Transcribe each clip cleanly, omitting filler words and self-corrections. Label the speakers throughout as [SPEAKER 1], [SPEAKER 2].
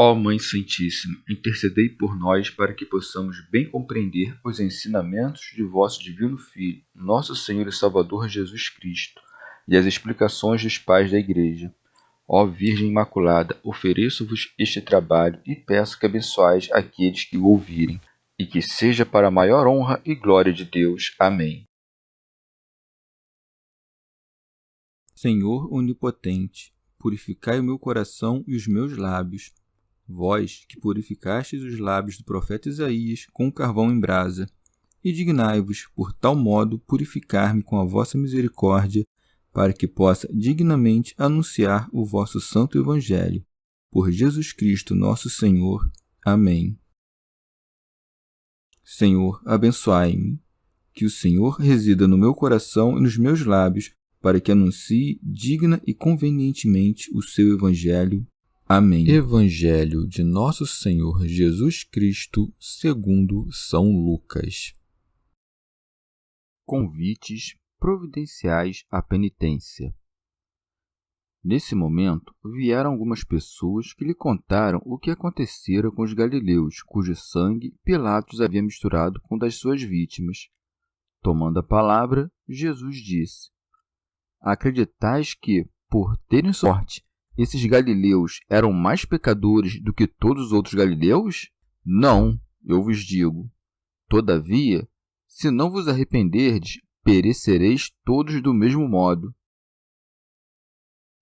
[SPEAKER 1] Ó Mãe Santíssima, intercedei por nós para que possamos bem compreender os ensinamentos de vosso Divino Filho, nosso Senhor e Salvador Jesus Cristo, e as explicações dos pais da Igreja. Ó Virgem Imaculada, ofereço-vos este trabalho e peço que abençoais aqueles que o ouvirem, e que seja para a maior honra e glória de Deus. Amém.
[SPEAKER 2] Senhor onipotente, purificai o meu coração e os meus lábios. Vós, que purificastes os lábios do profeta Isaías com carvão em brasa, e dignai-vos, por tal modo, purificar-me com a vossa misericórdia, para que possa dignamente anunciar o vosso santo Evangelho. Por Jesus Cristo nosso Senhor. Amém. Senhor, abençoai-me. Que o Senhor resida no meu coração e nos meus lábios, para que anuncie digna e convenientemente o seu Evangelho. Amém. Evangelho de Nosso Senhor Jesus Cristo, segundo São Lucas. Convites providenciais à penitência. Nesse momento, vieram algumas pessoas que lhe contaram o que acontecera com os galileus, cujo sangue Pilatos havia misturado com o das suas vítimas. Tomando a palavra, Jesus disse: Acreditais que, por terem sorte, esses galileus eram mais pecadores do que todos os outros galileus? Não, eu vos digo. Todavia, se não vos arrependerdes, perecereis todos do mesmo modo.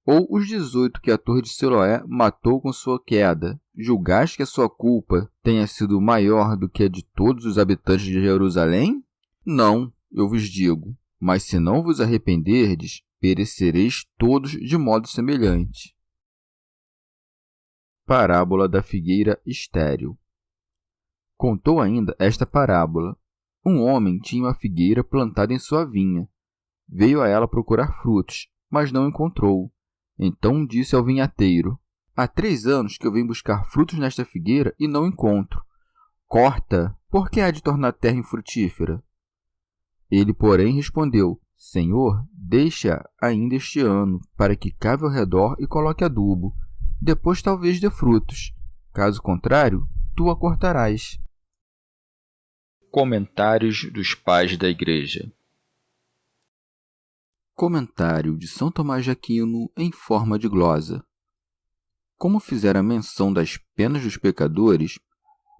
[SPEAKER 2] Ou os 18 que a torre de Siloé matou com sua queda, julgais que a sua culpa tenha sido maior do que a de todos os habitantes de Jerusalém? Não, eu vos digo. Mas se não vos arrependerdes, perecereis todos de modo semelhante. Parábola da figueira estéril. Contou ainda esta parábola. Um homem tinha uma figueira plantada em sua vinha. Veio a ela procurar frutos, mas não encontrou. Então disse ao vinhateiro: Há 3 anos que eu venho buscar frutos nesta figueira e não encontro. Corta, por que há de tornar a terra infrutífera? Ele, porém, respondeu: Senhor, deixa ainda este ano, para que cave ao redor e coloque adubo. Depois talvez dê frutos. Caso contrário, tu a cortarás.
[SPEAKER 1] Comentários dos Pais da Igreja.
[SPEAKER 2] Comentário de São Tomás de Aquino em forma de glosa. Como fizera menção das penas dos pecadores,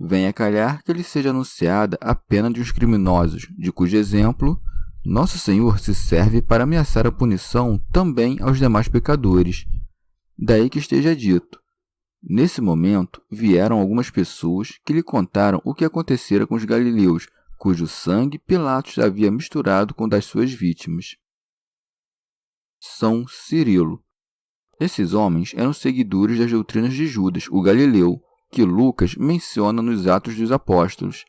[SPEAKER 2] vem a calhar que lhe seja anunciada a pena de uns criminosos, de cujo exemplo Nosso Senhor se serve para ameaçar a punição também aos demais pecadores. Daí que esteja dito: Nesse momento vieram algumas pessoas que lhe contaram o que acontecera com os galileus, cujo sangue Pilatos havia misturado com o das suas vítimas. São Cirilo. Esses homens eram seguidores das doutrinas de Judas, o Galileu, que Lucas menciona nos Atos dos Apóstolos.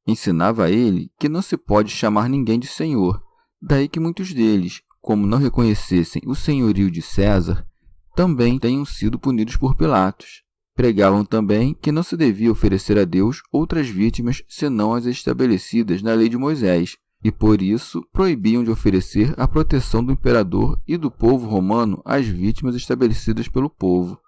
[SPEAKER 2] Ensinava a ele que não se pode chamar ninguém de Senhor, daí que muitos deles, como não reconhecessem o senhorio de César, também tenham sido punidos por Pilatos. Pregavam também que não se devia oferecer a Deus outras vítimas senão as estabelecidas na lei de Moisés, e por isso proibiam de oferecer a proteção do imperador e do povo romano às vítimas estabelecidas pelo povo.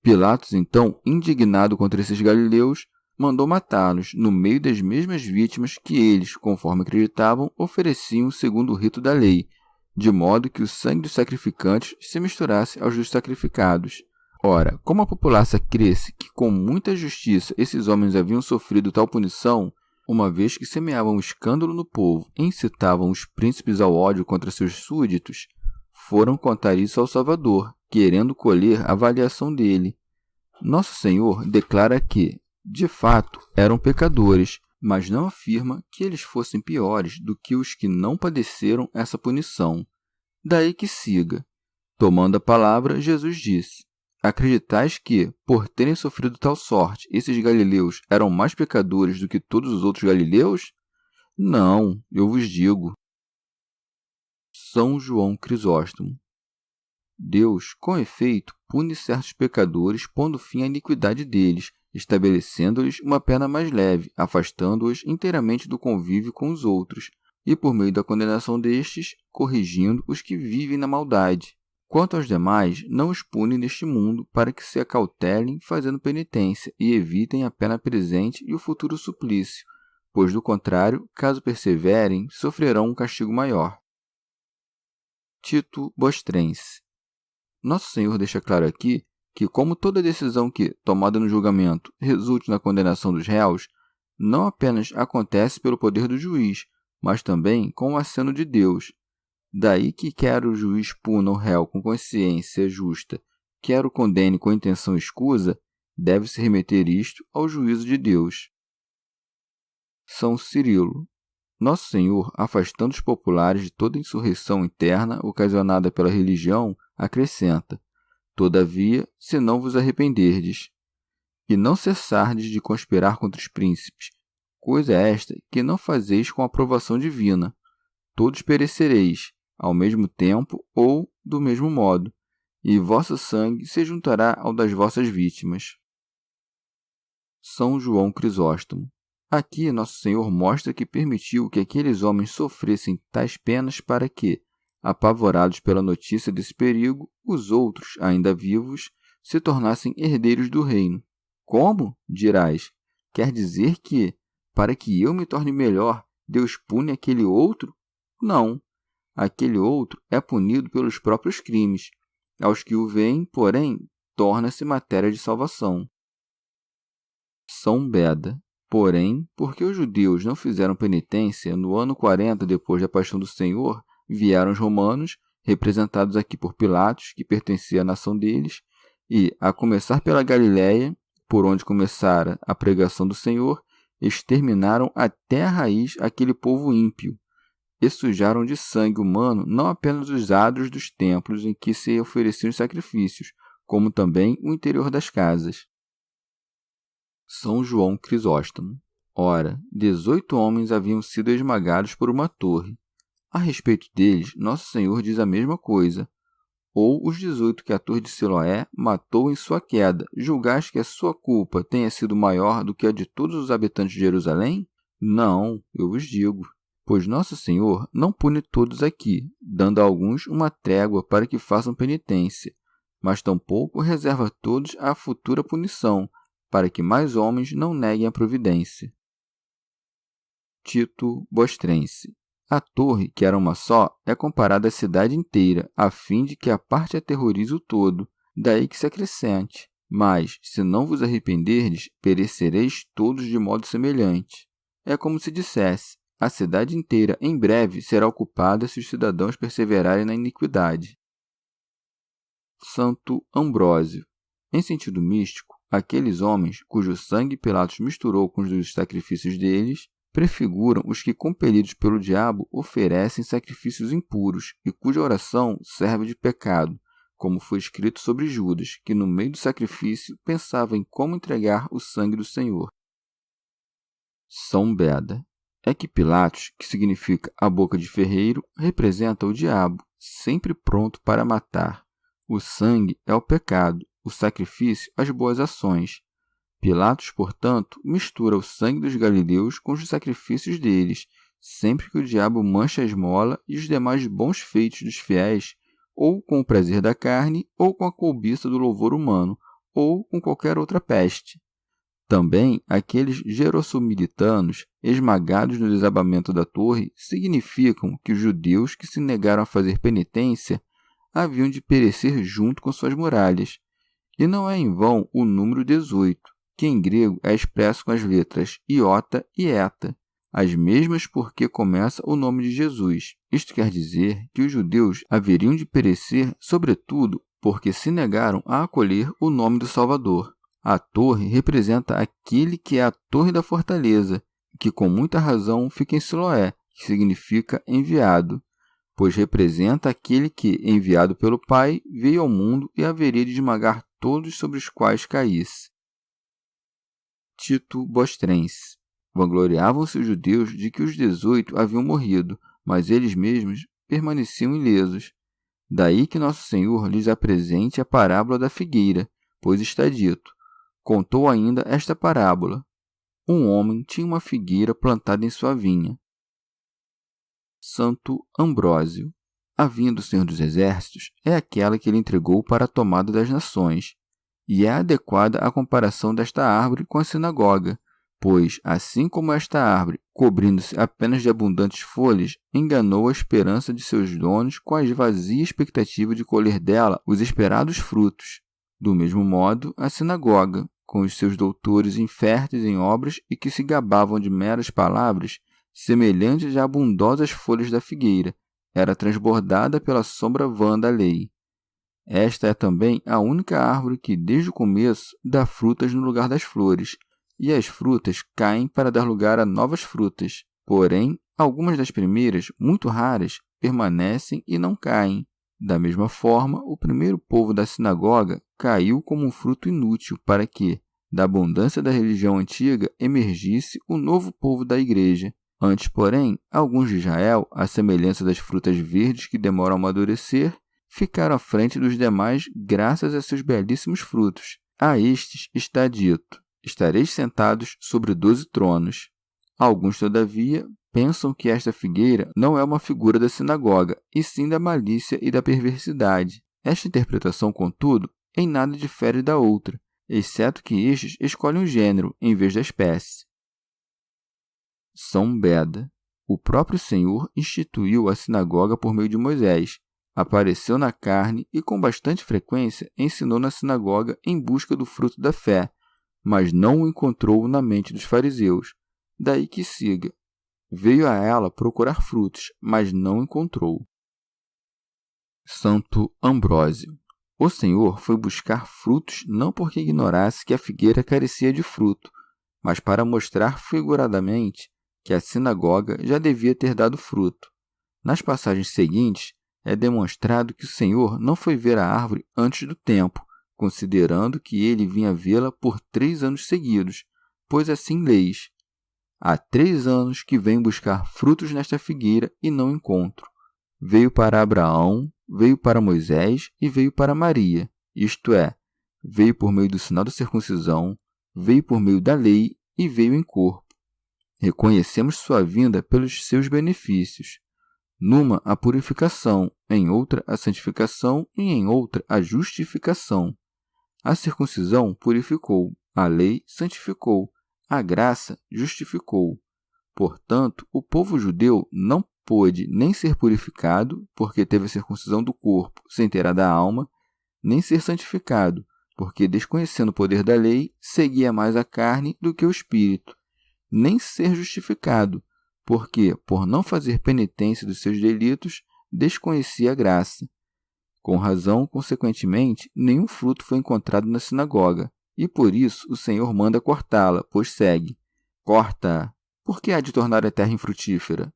[SPEAKER 2] Pilatos, então, indignado contra esses galileus, mandou matá-los no meio das mesmas vítimas que eles, conforme acreditavam, ofereciam segundo o rito da lei, de modo que o sangue dos sacrificantes se misturasse aos dos sacrificados. Ora, como a população cresce que com muita justiça esses homens haviam sofrido tal punição, uma vez que semeavam escândalo no povo e incitavam os príncipes ao ódio contra seus súditos, foram contar isso ao Salvador, querendo colher a avaliação dele. Nosso Senhor declara que, de fato, eram pecadores, mas não afirma que eles fossem piores do que os que não padeceram essa punição. Daí que siga. Tomando a palavra, Jesus disse: Acreditais que, por terem sofrido tal sorte, esses galileus eram mais pecadores do que todos os outros galileus? Não, eu vos digo. São João Crisóstomo. Deus, com efeito, pune certos pecadores, pondo fim à iniquidade deles, estabelecendo-lhes uma pena mais leve, afastando-os inteiramente do convívio com os outros, e por meio da condenação destes, corrigindo os que vivem na maldade. Quanto aos demais, não os pune neste mundo, para que se acautelem fazendo penitência e evitem a pena presente e o futuro suplício, pois, do contrário, caso perseverem, sofrerão um castigo maior. Tito Bostrense. Nosso Senhor deixa claro aqui que, como toda decisão que, tomada no julgamento, resulte na condenação dos réus, não apenas acontece pelo poder do juiz, mas também com o aceno de Deus. Daí que quer o juiz puna o réu com consciência justa, quer o condene com intenção escusa, deve-se remeter isto ao juízo de Deus. São Cirilo. Nosso Senhor, afastando os populares de toda insurreição interna ocasionada pela religião, acrescenta: Todavia, se não vos arrependerdes, e não cessardes de conspirar contra os príncipes, coisa esta que não fazeis com aprovação divina, todos perecereis, ao mesmo tempo ou do mesmo modo, e vosso sangue se juntará ao das vossas vítimas. São João Crisóstomo. Aqui Nosso Senhor mostra que permitiu que aqueles homens sofressem tais penas para que, apavorados pela notícia desse perigo, os outros, ainda vivos, se tornassem herdeiros do reino. Como? Dirás. Quer dizer que, para que eu me torne melhor, Deus pune aquele outro? Não. Aquele outro é punido pelos próprios crimes. Aos que o veem, porém, torna-se matéria de salvação. São Beda. Porém, porque os judeus não fizeram penitência, no ano 40 depois da paixão do Senhor, vieram os romanos, representados aqui por Pilatos, que pertencia à nação deles, e, a começar pela Galiléia, por onde começara a pregação do Senhor, exterminaram até a raiz aquele povo ímpio, e sujaram de sangue humano não apenas os adros dos templos em que se ofereciam os sacrifícios, como também o interior das casas. São João Crisóstomo. Ora, 18 homens haviam sido esmagados por uma torre. A respeito deles, Nosso Senhor diz a mesma coisa. Ou os 18 que a torre de Siloé matou em sua queda, julgais que a sua culpa tenha sido maior do que a de todos os habitantes de Jerusalém? Não, eu vos digo. Pois Nosso Senhor não pune todos aqui, dando a alguns uma trégua para que façam penitência, mas tampouco reserva a todos a futura punição, para que mais homens não neguem a providência. Tito Bostrense. A torre, que era uma só, é comparada à cidade inteira, a fim de que a parte aterrorize o todo, daí que se acrescente. Mas, se não vos arrependerdes, perecereis todos de modo semelhante. É como se dissesse: a cidade inteira em breve será ocupada se os cidadãos perseverarem na iniquidade. Santo Ambrósio. Em sentido místico, aqueles homens, cujo sangue Pilatos misturou com os dos sacrifícios deles, prefiguram os que, compelidos pelo diabo, oferecem sacrifícios impuros e cuja oração serve de pecado, como foi escrito sobre Judas, que no meio do sacrifício pensava em como entregar o sangue do Senhor. São Beda. É que Pilatos, que significa a boca de ferreiro, representa o diabo, sempre pronto para matar. O sangue é o pecado, o sacrifício as boas ações. Pilatos, portanto, mistura o sangue dos galileus com os sacrifícios deles, sempre que o diabo mancha a esmola e os demais bons feitos dos fiéis, ou com o prazer da carne, ou com a cobiça do louvor humano, ou com qualquer outra peste. Também, aqueles gerossomilitanos, esmagados no desabamento da torre, significam que os judeus que se negaram a fazer penitência haviam de perecer junto com suas muralhas. E não é em vão o número 18, que em grego é expresso com as letras iota e eta, as mesmas porque começa o nome de Jesus. Isto quer dizer que os judeus haveriam de perecer, sobretudo, porque se negaram a acolher o nome do Salvador. A torre representa aquele que é a torre da fortaleza, que com muita razão fica em Siloé, que significa enviado, pois representa aquele que, enviado pelo Pai, veio ao mundo e haveria de esmagar todos sobre os quais caísse. Tito Bostrense. Vangloriavam-se os judeus de que os 18 haviam morrido, mas eles mesmos permaneciam ilesos. Daí que Nosso Senhor lhes apresente a parábola da figueira, pois está dito: contou ainda esta parábola. Um homem tinha uma figueira plantada em sua vinha. Santo Ambrósio. a vinha do Senhor dos Exércitos é aquela que ele entregou para a tomada das nações, e é adequada a comparação desta árvore com a sinagoga, pois, assim como esta árvore, cobrindo-se apenas de abundantes folhas, enganou a esperança de seus donos com a vazia expectativa de colher dela os esperados frutos. Do mesmo modo, a sinagoga, com os seus doutores inférteis em obras e que se gabavam de meras palavras, semelhantes a abundosas folhas da figueira, era transbordada pela sombra vã da lei. Esta é também a única árvore que, desde o começo, dá frutas no lugar das flores, e as frutas caem para dar lugar a novas frutas. Porém, algumas das primeiras, muito raras, permanecem e não caem. Da mesma forma, o primeiro povo da sinagoga caiu como um fruto inútil para que, da abundância da religião antiga, emergisse o novo povo da igreja. Antes, porém, alguns de Israel, à semelhança das frutas verdes que demoram a amadurecer, ficaram à frente dos demais graças a seus belíssimos frutos. A estes está dito: estareis sentados sobre 12 tronos. Alguns, todavia, pensam que esta figueira não é uma figura da sinagoga, e sim da malícia e da perversidade. Esta interpretação, contudo, em nada difere da outra, exceto que estes escolhem o gênero em vez da espécie. São Beda. O próprio Senhor instituiu a sinagoga por meio de Moisés, apareceu na carne e, com bastante frequência, ensinou na sinagoga em busca do fruto da fé, mas não o encontrou na mente dos fariseus. Daí que siga. Veio a ela procurar frutos, mas não encontrou. Santo Ambrósio. O Senhor foi buscar frutos não porque ignorasse que a figueira carecia de fruto, mas para mostrar figuradamente que a sinagoga já devia ter dado fruto. Nas passagens seguintes, é demonstrado que o Senhor não foi ver a árvore antes do tempo, considerando que ele vinha vê-la por 3 anos seguidos, pois assim leis: há 3 anos que venho buscar frutos nesta figueira e não encontro. Veio para Abraão, veio para Moisés e veio para Maria, isto é, veio por meio do sinal da circuncisão, veio por meio da lei e veio em corpo. Reconhecemos sua vinda pelos seus benefícios. Numa, a purificação, em outra, a santificação e em outra, a justificação. A circuncisão purificou, a lei santificou, a graça justificou. Portanto, o povo judeu não pôde nem ser purificado, porque teve a circuncisão do corpo sem ter a da alma, nem ser santificado, porque, desconhecendo o poder da lei, seguia mais a carne do que o espírito, nem ser justificado, porque, por não fazer penitência dos seus delitos, desconhecia a graça. Com razão, consequentemente, nenhum fruto foi encontrado na sinagoga, e por isso o Senhor manda cortá-la, pois segue: corta-a, porque há de tornar a terra infrutífera.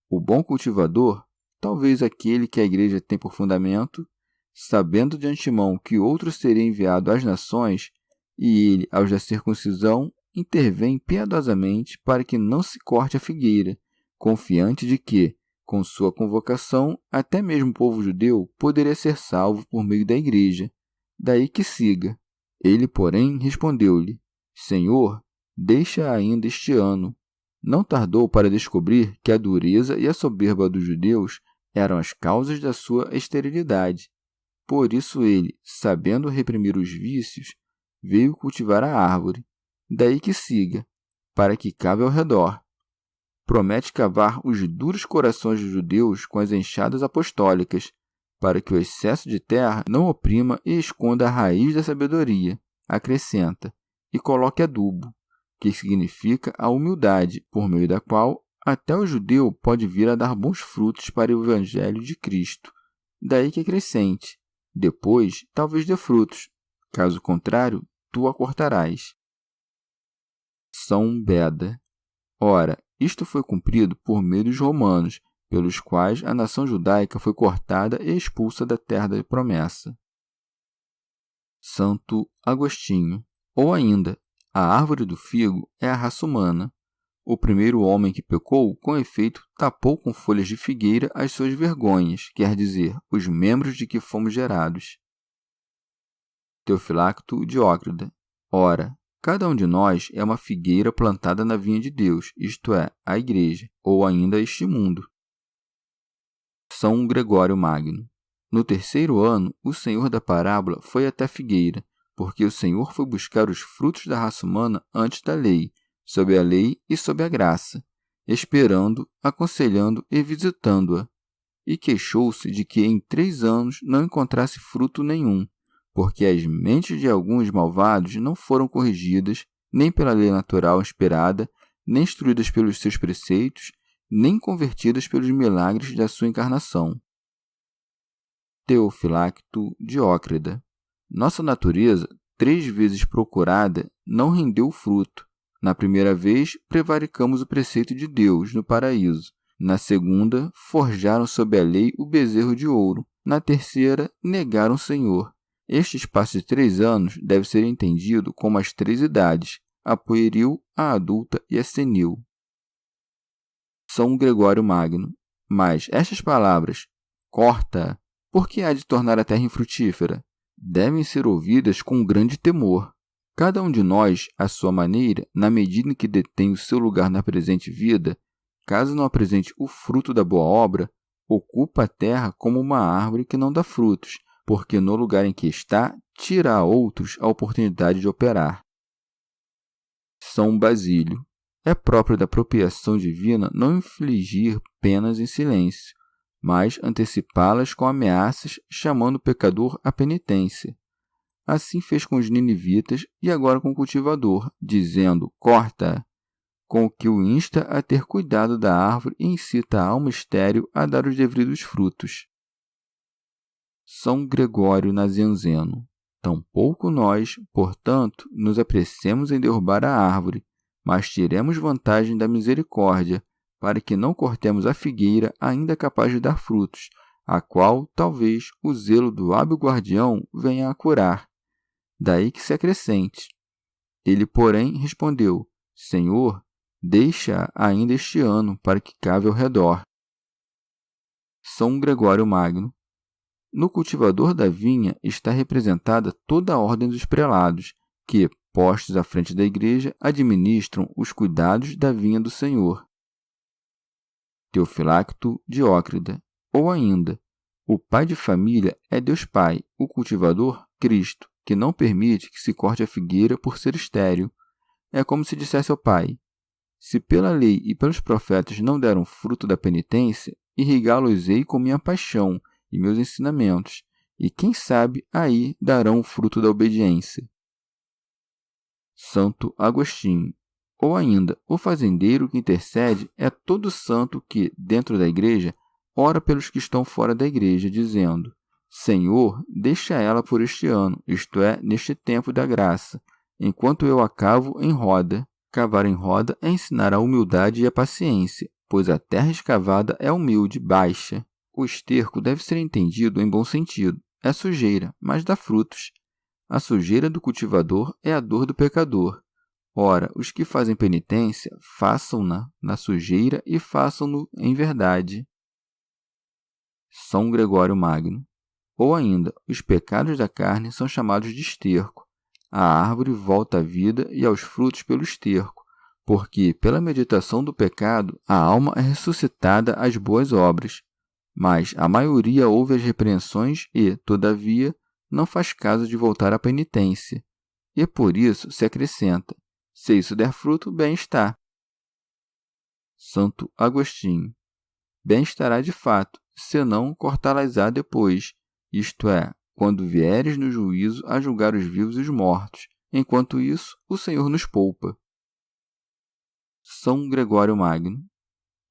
[SPEAKER 2] O bom cultivador, talvez aquele que a igreja tem por fundamento, sabendo de antemão que outro seria enviado às nações, e ele, aos da circuncisão, intervém piedosamente para que não se corte a figueira, confiante de que, com sua convocação, até mesmo o povo judeu poderia ser salvo por meio da igreja. Daí que siga. Ele, porém, respondeu-lhe: Senhor, deixa ainda este ano. Não tardou para descobrir que a dureza e a soberba dos judeus eram as causas da sua esterilidade. Por isso ele, sabendo reprimir os vícios, veio cultivar a árvore. Daí que siga, para que cabe ao redor. Promete cavar os duros corações dos judeus com as enxadas apostólicas, para que o excesso de terra não oprima e esconda a raiz da sabedoria. Acrescenta: e coloque adubo, que significa a humildade, por meio da qual até o judeu pode vir a dar bons frutos para o evangelho de Cristo. Daí que acrescente: depois talvez dê frutos, caso contrário, tu a cortarás. São Beda. Ora, isto foi cumprido por meio dos romanos, pelos quais a nação judaica foi cortada e expulsa da terra da promessa. Santo Agostinho. Ou ainda, a árvore do figo é a raça humana. O primeiro homem que pecou, com efeito, tapou com folhas de figueira as suas vergonhas, quer dizer, os membros de que fomos gerados. Teofilacto Diócrida. Ora, cada um de nós é uma figueira plantada na vinha de Deus, isto é, a igreja, ou ainda este mundo. São Gregório Magno. No terceiro ano, o senhor da parábola foi até a figueira, porque o Senhor foi buscar os frutos da raça humana antes da lei, sob a lei e sob a graça, esperando, aconselhando e visitando-a. E queixou-se de que em 3 anos não encontrasse fruto nenhum, porque as mentes de alguns malvados não foram corrigidas, nem pela lei natural esperada, nem instruídas pelos seus preceitos, nem convertidas pelos milagres da sua encarnação. Teofilacto Diócrida. Nossa natureza, 3 vezes procurada, não rendeu fruto. Na primeira vez, prevaricamos o preceito de Deus no paraíso. Na segunda, forjaram sob a lei o bezerro de ouro. Na terceira, negaram o Senhor. Este espaço de 3 anos deve ser entendido como as 3 idades, a pueril, a adulta e a senil. São Gregório Magno. Mas estas palavras, corta, por que há de tornar a terra infrutífera? Devem ser ouvidas com grande temor. Cada um de nós, à sua maneira, na medida em que detém o seu lugar na presente vida, caso não apresente o fruto da boa obra, ocupa a terra como uma árvore que não dá frutos, porque no lugar em que está, tira a outros a oportunidade de operar. São Basílio. É próprio da apropriação divina não infligir penas em silêncio, mas antecipá-las com ameaças, chamando o pecador à penitência. Assim fez com os ninivitas e agora com o cultivador, dizendo, corta, com o que o insta a ter cuidado da árvore e incita a alma estéril a dar os devidos frutos. São Gregório Nazianzeno. Tampouco nós, portanto, nos apressemos em derrubar a árvore, mas tiremos vantagem da misericórdia, para que não cortemos a figueira ainda capaz de dar frutos, a qual, talvez, o zelo do hábil guardião venha a curar. Daí que se acrescente. Ele, porém, respondeu, Senhor, deixa ainda este ano, para que cave ao redor. São Gregório Magno. No cultivador da vinha está representada toda a ordem dos prelados, que, postos à frente da igreja, administram os cuidados da vinha do Senhor. Teofilacto Diócrida. Ou ainda, o pai de família é Deus Pai, o cultivador, Cristo, que não permite que se corte a figueira por ser estéril. É como se dissesse ao pai, se pela lei e pelos profetas não deram fruto da penitência, irrigá-los-ei com minha paixão e meus ensinamentos, e quem sabe aí darão o fruto da obediência. Santo Agostinho. Ou ainda, o fazendeiro que intercede é todo santo que, dentro da igreja, ora pelos que estão fora da igreja, dizendo, Senhor, deixa ela por este ano, isto é, neste tempo da graça, enquanto eu a cavo em roda. Cavar em roda é ensinar a humildade e a paciência, pois a terra escavada é humilde, baixa. O esterco deve ser entendido em bom sentido. É sujeira, mas dá frutos. A sujeira do cultivador é a dor do pecador. Ora, os que fazem penitência, façam-na na sujeira e façam-no em verdade. São Gregório Magno. Ou ainda, os pecados da carne são chamados de esterco. A árvore volta à vida e aos frutos pelo esterco, porque, pela meditação do pecado, a alma é ressuscitada às boas obras. Mas a maioria ouve as repreensões e, todavia, não faz caso de voltar à penitência. E por isso se acrescenta, se isso der fruto, bem está. Santo Agostinho. Bem estará de fato, senão cortá-las-á depois, isto é, quando vieres no juízo a julgar os vivos e os mortos. Enquanto isso, o Senhor nos poupa. São Gregório Magno.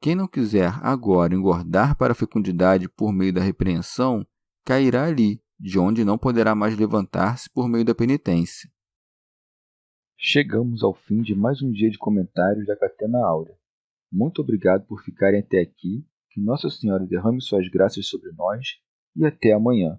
[SPEAKER 2] Quem não quiser agora engordar para a fecundidade por meio da repreensão, cairá ali, de onde não poderá mais levantar-se por meio da penitência.
[SPEAKER 1] Chegamos ao fim de mais um dia de comentários da Catena Áurea. Muito obrigado por ficarem até aqui, que Nossa Senhora derrame suas graças sobre nós e até amanhã.